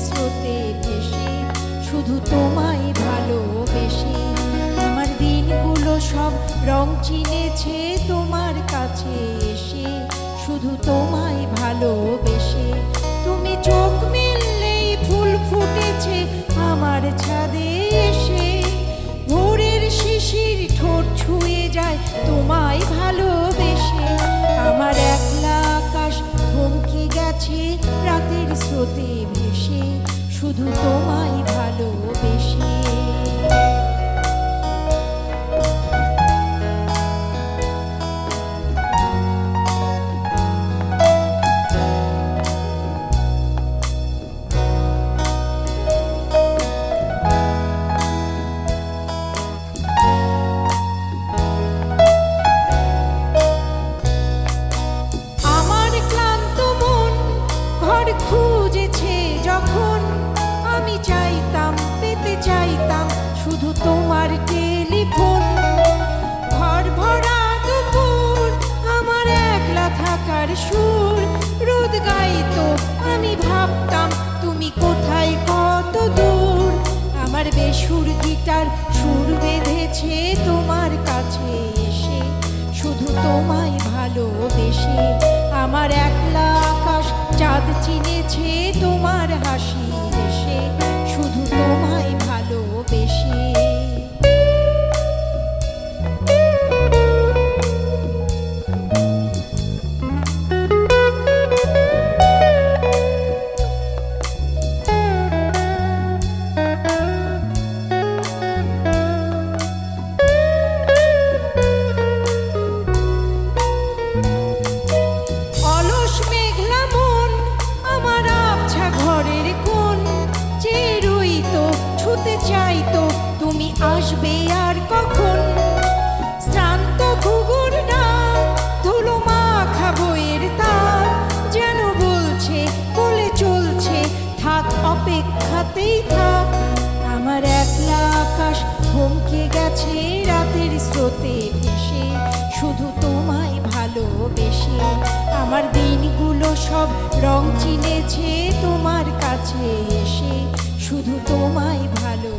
স্রোতে ভেসে শুধু তোমায় ভালোবেসে। আমার দিনগুলো সব রং চিনেছে তোমার কাছে এসে শুধু তোমায় ভালোবেসে। তুমি চোখ মেললেই ফুল ফুটেছে আমার ছাদে এসে, ভোরের শিশির ঠোঁট ছুঁয়ে যায় তোমায় ভালোবেসে। আমার একলা আকাশ থমকে গেছে রাতের স্রোতে ভেসে শুধু তোমায় ভালোবেসে। খুঁজেছে যখন আমি চাইতাম পেতে চাইতাম শুধু তোমার টেলিফোন। ঘর ভরা দুপুর আমার একলা থাকার সুর রোদ গাইতো, আমি ভাবতাম তুমি কোথায় কত দূর। আমার বেসুর গিটার সুর বেঁধেছে তোমার কাছে এসে শুধু তোমায় ভালোবেসে। আমার একলা আকাশ চাঁদ চিনেছে তোমার হাসি এসে শুধু তোমায় ভালোবেসে। চাইতো তুমি আসবে আর কখন, শ্রান্ত ঘুঘুর ডাক ধুলো মাখা বইয়ের তার যেন বলছে বলে চলছে থাক অপেক্ষাতেই থাক। আমার একলা আকাশ থমকে গেছে রাতের স্রোতে ভেসে শুধু তোমায় ভালোবেসে। আমার দিনগুলো সব রং চিনেছে তোমার কাছে এসে শুধু তোমায় ভালো